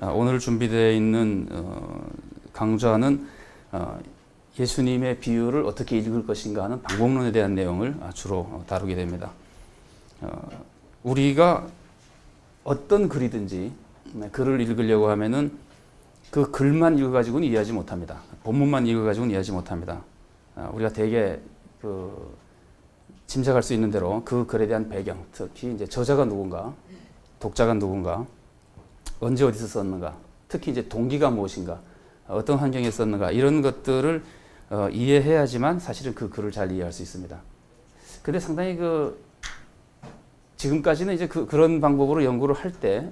오늘 준비되어 있는 강좌는 예수님의 비유를 어떻게 읽을 것인가 하는 방법론에 대한 내용을 주로 다루게 됩니다. 우리가 어떤 글이든지 글을 읽으려고 하면은 그 글만 읽어가지고는 이해하지 못합니다. 본문만 읽어가지고는 이해하지 못합니다. 우리가 대개 짐작할 수 있는 대로 그 글에 대한 배경, 특히 이제 저자가 누군가, 독자가 누군가, 언제 어디서 썼는가, 특히 이제 동기가 무엇인가, 어떤 환경에 썼는가, 이런 것들을 이해해야지만 사실은 그 글을 잘 이해할 수 있습니다. 근데 상당히 지금까지는 이제 그런 방법으로 연구를 할 때,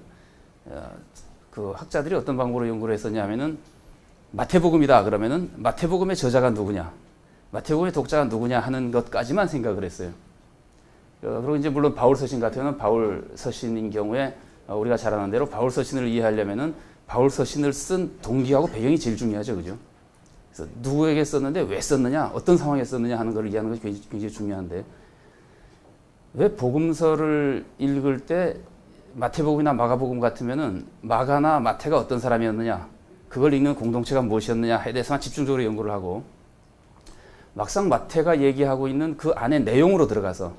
그 학자들이 어떤 방법으로 연구를 했었냐면은 마태복음이다 그러면은 마태복음의 저자가 누구냐, 마태복음의 독자가 누구냐 하는 것까지만 생각을 했어요. 그리고 이제 물론 바울 서신 같은 경우는 바울 서신인 경우에 우리가 잘 아는 대로 바울 서신을 이해하려면은 바울 서신을 쓴 동기하고 배경이 제일 중요하죠, 그죠? 그래서 누구에게 썼는데 왜 썼느냐, 어떤 상황에 썼느냐 하는 걸 이해하는 것이 굉장히 중요한데, 왜 복음서를 읽을 때 마태복음이나 마가복음 같으면은 마가나 마태가 어떤 사람이었느냐, 그걸 읽는 공동체가 무엇이었느냐에 대해서만 집중적으로 연구를 하고, 막상 마태가 얘기하고 있는 그 안에 내용으로 들어가서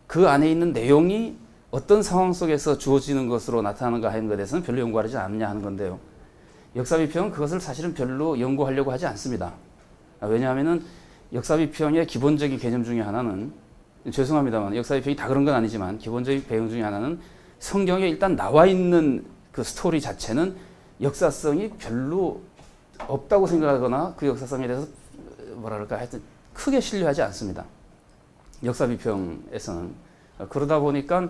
그 안에 있는 내용이 어떤 상황 속에서 주어지는 것으로 나타나는가 하는 것에 대해서는 별로 연구하지 않느냐 하는 건데요. 역사비평은 그것을 사실은 별로 연구하려고 하지 않습니다. 왜냐하면은 역사비평의 기본적인 개념 중에 하나는, 죄송합니다만 역사비평이 다 그런 건 아니지만 기본적인 배경 중에 하나는, 성경에 일단 나와 있는 그 스토리 자체는 역사성이 별로 없다고 생각하거나 그 역사성에 대해서 뭐랄까 하여튼 크게 신뢰하지 않습니다. 역사비평에서는. 그러다 보니까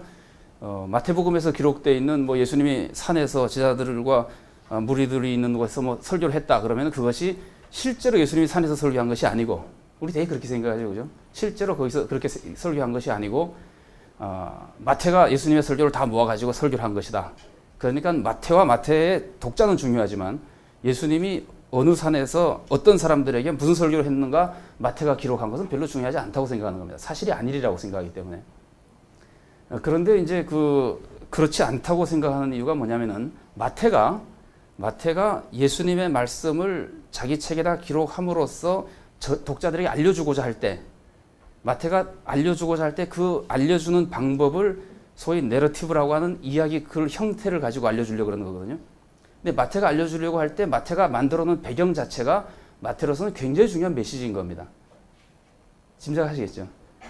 마태복음에서 기록되어 있는 예수님이 산에서 제자들과 무리들이 있는 곳에서 설교를 했다 그러면 그것이 실제로 예수님이 산에서 설교한 것이 아니고, 우리 되게 그렇게 생각하죠, 그죠? 실제로 거기서 그렇게 설교한 것이 아니고 마태가 예수님의 설교를 다 모아가지고 설교를 한 것이다. 그러니까 마태와 마태의 독자는 중요하지만 예수님이 어느 산에서 어떤 사람들에게 무슨 설교를 했는가 마태가 기록한 것은 별로 중요하지 않다고 생각하는 겁니다. 사실이 아니리라고 생각하기 때문에. 그런데 이제 그렇지 않다고 생각하는 이유가 뭐냐면은 마태가 예수님의 말씀을 자기 책에다 기록함으로써 독자들에게 알려주고자 할 때, 마태가 알려주고자 할 때 그 알려주는 방법을 소위 내러티브라고 하는 이야기 글 형태를 가지고 알려주려고 그러는 거거든요. 근데 마태가 알려주려고 할 때 마태가 만들어 놓은 배경 자체가 마태로서는 굉장히 중요한 메시지인 겁니다. 짐작하시겠죠?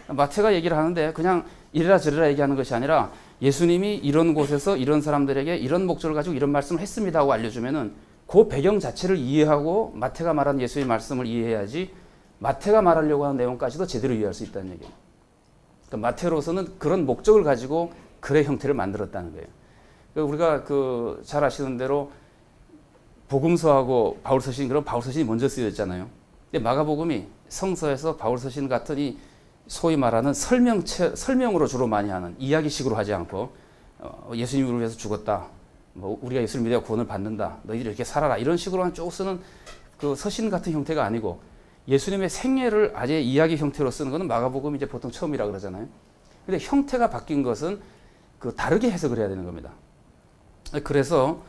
마태가 얘기를 하는데 그냥 이래라 저래라 얘기하는 것이 아니라 예수님이 이런 곳에서 이런 사람들에게 이런 목적을 가지고 이런 말씀을 했습니다 하고 알려주면은 그 배경 자체를 이해하고 마태가 말한 예수의 말씀을 이해해야지 마태가 말하려고 하는 내용까지도 제대로 이해할 수 있다는 얘기예요. 그러니까 마태로서는 그런 목적을 가지고 글의 형태를 만들었다는 거예요. 그러니까 우리가 잘 아시는 대로 복음서하고 바울서신, 그럼 바울서신이 먼저 쓰여졌잖아요. 근데 마가복음이 성서에서 바울서신 같은 이 소위 말하는 설명으로 주로 많이 하는, 이야기식으로 하지 않고 예수님을 위해서 죽었다, 우리가 예수를 믿어 구원을 받는다, 너희들이 이렇게 살아라, 이런 식으로만 쭉 쓰는 그 서신 같은 형태가 아니고 예수님의 생애를 아예 이야기 형태로 쓰는 것은 마가복음이 이제 보통 처음이라 그러잖아요. 근데 형태가 바뀐 것은 다르게 해석을 해야 되는 겁니다. 그래서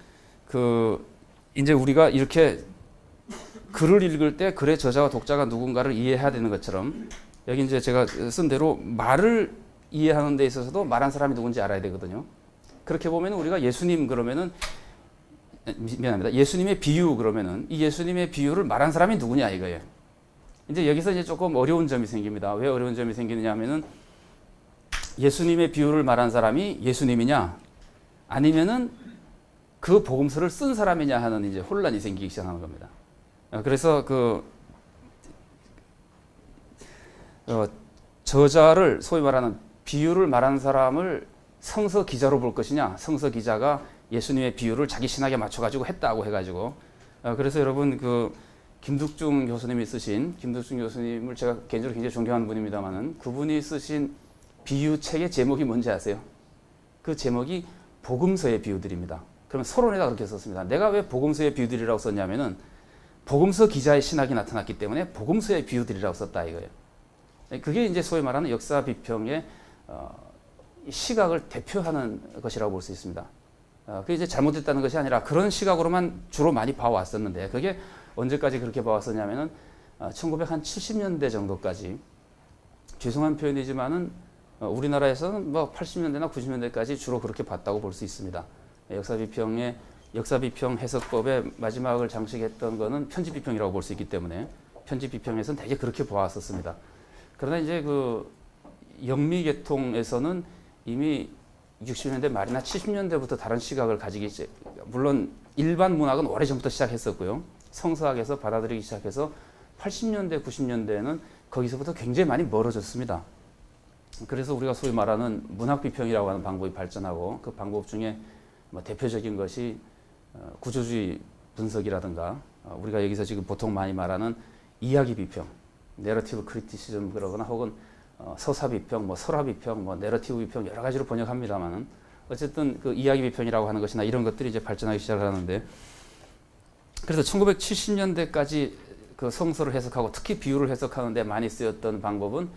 이제 우리가 이렇게 글을 읽을 때 글의 저자와 독자가 누군가를 이해해야 되는 것처럼, 여기 이제 제가 쓴 대로 말을 이해하는 데 있어서도 말한 사람이 누군지 알아야 되거든요. 그렇게 보면 우리가 예수님 그러면은, 미안합니다, 예수님의 비유 그러면은 이 예수님의 비유를 말한 사람이 누구냐 이거예요. 이제 여기서 이제 조금 어려운 점이 생깁니다. 왜 어려운 점이 생기느냐 하면은, 예수님의 비유를 말한 사람이 예수님이냐 아니면은 그 복음서를 쓴 사람이냐 하는 이제 혼란이 생기기 시작하는 겁니다. 그래서 저자를, 소위 말하는 비유를 말한 사람을 성서 기자로 볼 것이냐, 성서 기자가 예수님의 비유를 자기 신학에 맞춰가지고 했다고 해가지고, 그래서 여러분 김득중 교수님이 쓰신, 김득중 교수님을 제가 개인적으로 굉장히 존경하는 분입니다만은, 그분이 쓰신 비유 책의 제목이 뭔지 아세요? 그 제목이 복음서의 비유들입니다. 그러면 서론에다 그렇게 썼습니다. 내가 왜 복음서의 비유들이라고 썼냐면은 복음서 기자의 신학이 나타났기 때문에 복음서의 비유들이라고 썼다 이거예요. 그게 이제 소위 말하는 역사 비평의 시각을 대표하는 것이라고 볼 수 있습니다. 그게 이제 잘못됐다는 것이 아니라 그런 시각으로만 주로 많이 봐왔었는데 그게 언제까지 그렇게 봐왔었냐면은 1970년대 정도까지 죄송한 표현이지만은 우리나라에서는 뭐 80년대나 90년대까지 주로 그렇게 봤다고 볼 수 있습니다. 역사비평 해석법의 마지막을 장식했던 거는 편집비평이라고 볼 수 있기 때문에 편집비평에서는 되게 그렇게 보았었습니다. 그러나 이제 그 영미계통에서는 이미 60년대 말이나 70년대부터 다른 시각을 가지기 물론 일반 문학은 오래전부터 시작했었고요. 성서학에서 받아들이기 시작해서 80년대, 90년대에는 거기서부터 굉장히 많이 멀어졌습니다. 그래서 우리가 소위 말하는 문학비평이라고 하는 방법이 발전하고 그 방법 중에 뭐 대표적인 것이 구조주의 분석이라든가 우리가 여기서 지금 보통 많이 말하는 이야기 비평, 내러티브 크리티시즘 그러거나 혹은 서사 비평, 뭐 설화 비평, 뭐 내러티브 비평 여러 가지로 번역합니다만은 어쨌든 그 이야기 비평이라고 하는 것이나 이런 것들이 이제 발전하기 시작하는데 그래서 1970년대까지 그 성서를 해석하고 특히 비유를 해석하는데 많이 쓰였던 방법은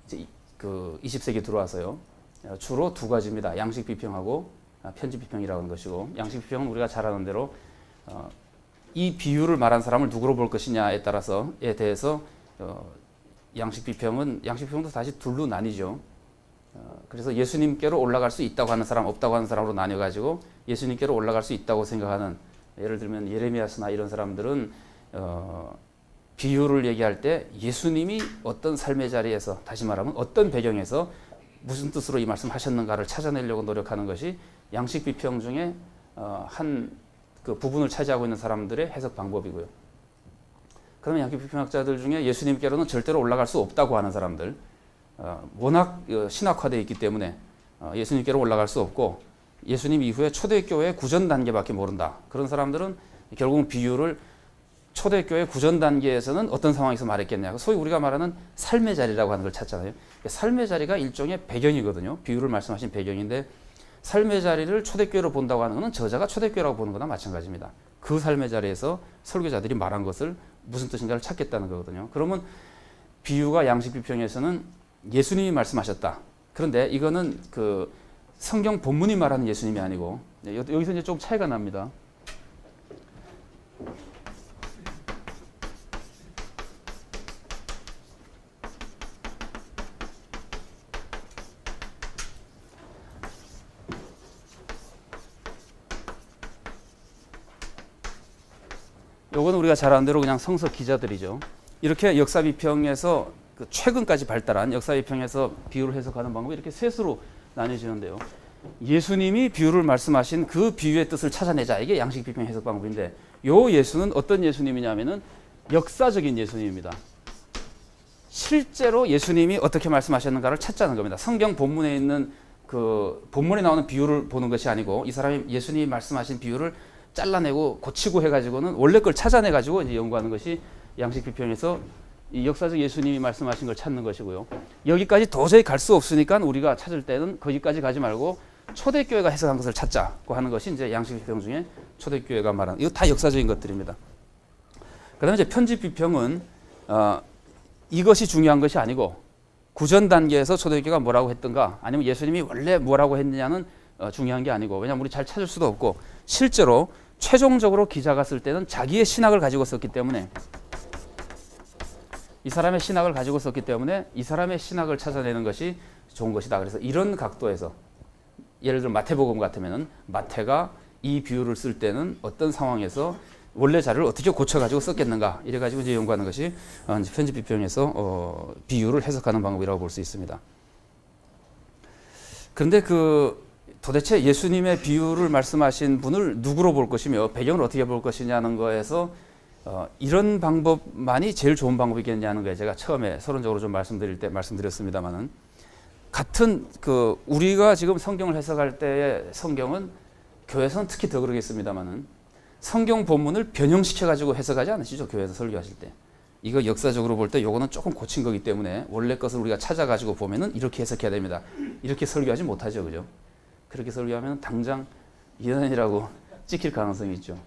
이제 그 20세기 들어와서요 주로 두 가지입니다. 양식 비평하고 편집 비평이라고 하는 것이고 양식 비평은 우리가 잘 아는 대로 이 비유를 말한 사람을 누구로 볼 것이냐에 따라서에 대해서 양식 비평도 다시 둘로 나뉘죠. 그래서 예수님께로 올라갈 수 있다고 하는 사람, 없다고 하는 사람으로 나뉘어가지고 예수님께로 올라갈 수 있다고 생각하는 예를 들면 예레미야스나 이런 사람들은 비유를 얘기할 때 예수님이 어떤 삶의 자리에서 다시 말하면 어떤 배경에서 무슨 뜻으로 이 말씀하셨는가를 찾아내려고 노력하는 것이 양식 비평 중에 한 그 부분을 차지하고 있는 사람들의 해석 방법이고요. 그러면 양식 비평학자들 중에 예수님께로는 절대로 올라갈 수 없다고 하는 사람들, 워낙 신학화되어 있기 때문에 예수님께로 올라갈 수 없고 예수님 이후에 초대교회의 구전 단계밖에 모른다. 그런 사람들은 결국은 비유를 초대교회 구전 단계에서는 어떤 상황에서 말했겠냐. 소위 우리가 말하는 삶의 자리라고 하는 걸 찾잖아요. 삶의 자리가 일종의 배경이거든요. 비유를 말씀하신 배경인데 삶의 자리를 초대교회로 본다고 하는 것은 저자가 초대교회라고 보는 거나 마찬가지입니다. 그 삶의 자리에서 설교자들이 말한 것을 무슨 뜻인가를 찾겠다는 거거든요. 그러면 비유가 양식 비평에서는 예수님이 말씀하셨다. 그런데 이거는 그 성경 본문이 말하는 예수님이 아니고 여기서 이제 좀 차이가 납니다. 요거는 우리가 잘 아는 대로 그냥 성서 기자들이죠. 이렇게 역사비평에서 그 최근까지 발달한 역사비평에서 비유를 해석하는 방법이 이렇게 셋으로 나뉘어지는데요. 예수님이 비유를 말씀하신 그 비유의 뜻을 찾아내자. 이게 양식비평 해석 방법인데 요 예수는 어떤 예수님이냐면은 역사적인 예수님입니다. 실제로 예수님이 어떻게 말씀하셨는가를 찾자는 겁니다. 성경 본문에 있는 그 본문에 나오는 비유를 보는 것이 아니고 이 사람이 예수님이 말씀하신 비유를 잘라내고 고치고 해가지고는 원래 걸 찾아내가지고 이제 연구하는 것이 양식 비평에서 이 역사적 예수님이 말씀하신 걸 찾는 것이고요. 여기까지 도저히 갈 수 없으니까 우리가 찾을 때는 거기까지 가지 말고 초대교회가 해석한 것을 찾자고 하는 것이 이제 양식 비평 중에 초대교회가 말하는 이거 다 역사적인 것들입니다. 그다음에 이제 편집 비평은 이것이 중요한 것이 아니고 구전 단계에서 초대교회가 뭐라고 했던가 아니면 예수님이 원래 뭐라고 했느냐는 중요한 게 아니고 왜냐하면 우리 잘 찾을 수도 없고 실제로 최종적으로 기자가 쓸 때는 자기의 신학을 가지고 썼기 때문에 이 사람의 신학을 가지고 썼기 때문에 이 사람의 신학을 찾아내는 것이 좋은 것이다. 그래서 이런 각도에서 예를 들어 마태복음 같으면 마태가 이 비유를 쓸 때는 어떤 상황에서 원래 자료를 어떻게 고쳐가지고 썼겠는가 이래가지고 이제 연구하는 것이 편집 비평에서 비유를 해석하는 방법이라고 볼 수 있습니다. 그런데 도대체 예수님의 비유를 말씀하신 분을 누구로 볼 것이며 배경을 어떻게 볼 것이냐는 거에서 이런 방법만이 제일 좋은 방법이겠냐는 거에 제가 처음에 서론적으로 좀 말씀드릴 때 말씀드렸습니다만은 같은 우리가 지금 성경을 해석할 때의 성경은 교회에서는 특히 더 그러겠습니다만은 성경 본문을 변형시켜 가지고 해석하지 않으시죠. 교회에서 설교하실 때. 이거 역사적으로 볼 때 요거는 조금 고친 거기 때문에 원래 것을 우리가 찾아 가지고 보면은 이렇게 해석해야 됩니다. 이렇게 설교하지 못하죠. 그죠? 그렇게 설교하면 당장 이단이라고 찍힐 가능성이 있죠.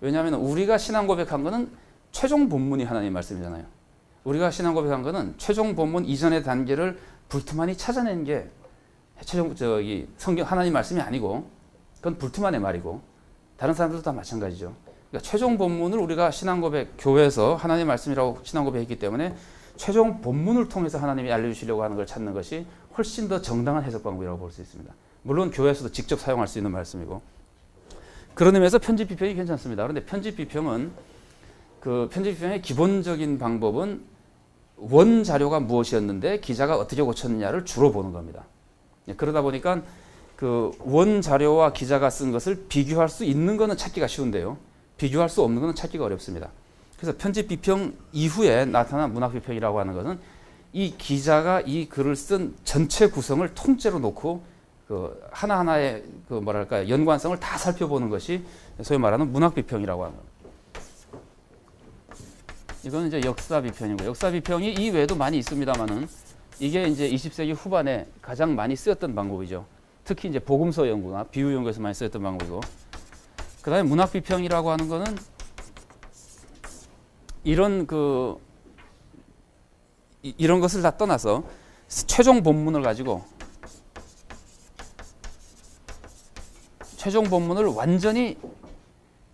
왜냐하면 우리가 신앙 고백한 거는 최종 본문이 하나님 말씀이잖아요. 우리가 신앙 고백한 거는 최종 본문 이전의 단계를 불투만히 찾아내는 게 최종 성경 하나님 말씀이 아니고 그건 불트만의 말이고 다른 사람들도 다 마찬가지죠. 그러니까 최종 본문을 우리가 신앙고백 교회에서 하나님의 말씀이라고 신앙고백했기 때문에 최종 본문을 통해서 하나님이 알려주시려고 하는 걸 찾는 것이 훨씬 더 정당한 해석 방법이라고 볼 수 있습니다. 물론 교회에서도 직접 사용할 수 있는 말씀이고 그런 의미에서 편집 비평이 괜찮습니다. 그런데 편집 비평은 편집 비평의 기본적인 방법은 원 자료가 무엇이었는데 기자가 어떻게 고쳤느냐를 주로 보는 겁니다. 그러다 보니까 원 자료와 기자가 쓴 것을 비교할 수 있는 것은 찾기가 쉬운데요. 비교할 수 없는 것은 찾기가 어렵습니다. 그래서 편집 비평 이후에 나타난 문학 비평이라고 하는 것은 이 기자가 이 글을 쓴 전체 구성을 통째로 놓고 하나하나의 연관성을 다 살펴보는 것이 소위 말하는 문학 비평이라고 하는 겁니다. 이거는 이제 역사 비평이고 역사 비평이 이 외에도 많이 있습니다만은 이게 이제 20세기 후반에 가장 많이 쓰였던 방법이죠. 특히 이제 복음서 연구나 비유 연구에서 많이 쓰였던 방법이고 그다음에 문학 비평이라고 하는 거는 이런 것을 다 떠나서 최종 본문을 가지고 최종 본문을 완전히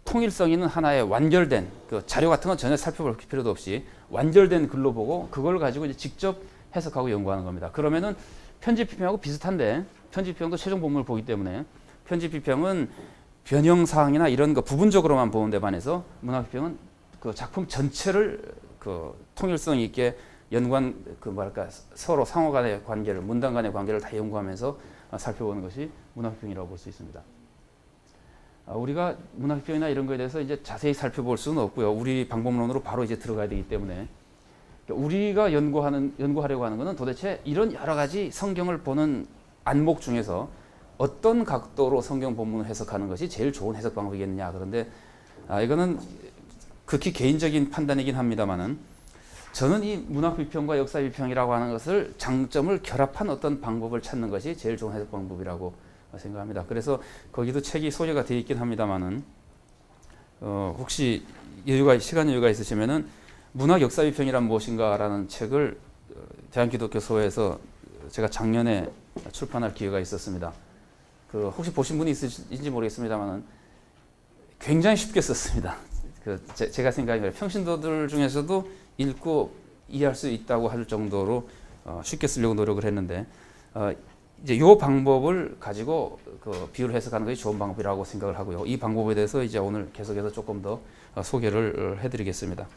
통일성 있는 하나의 완결된 자료 같은 건 전혀 살펴볼 필요도 없이 완결된 글로 보고 그걸 가지고 이제 직접 해석하고 연구하는 겁니다. 그러면은 편집 비평하고 비슷한데 편집 비평도 최종 본문을 보기 때문에 편집 비평은 변형 사항이나 이런 거 부분적으로만 보는 데 반해서 문학 비평은 작품 전체를 통일성 있게 연관 서로 상호 간의 관계를 문단 간의 관계를 다 연구하면서 살펴보는 것이 문학 비평이라고 볼 수 있습니다. 우리가 문학 비평이나 이런 거에 대해서 이제 자세히 살펴볼 수는 없고요. 우리 방법론으로 바로 이제 들어가야 되기 때문에 우리가 연구하려고 하는 것은 도대체 이런 여러 가지 성경을 보는 안목 중에서 어떤 각도로 성경 본문을 해석하는 것이 제일 좋은 해석 방법이겠느냐. 그런데 이거는 극히 개인적인 판단이긴 합니다만은 저는 이 문학 비평과 역사 비평이라고 하는 것을 장점을 결합한 어떤 방법을 찾는 것이 제일 좋은 해석 방법이라고 생각합니다. 그래서 거기도 책이 소개가 되어 있긴 합니다만은 혹시 시간 여유가 있으시면은 문학 역사 비평이란 무엇인가라는 책을 대한기독교서에서 제가 작년에 출판할 기회가 있었습니다. 혹시 보신 분이 있으신지 모르겠습니다만은 굉장히 쉽게 썼습니다. 제가 생각하기에 평신도들 중에서도 읽고 이해할 수 있다고 할 정도로 쉽게 쓰려고 노력을 했는데 이제 이 방법을 가지고 비유를 해석하는 것이 좋은 방법이라고 생각을 하고요. 이 방법에 대해서 이제 오늘 계속해서 조금 더 소개를 해드리겠습니다.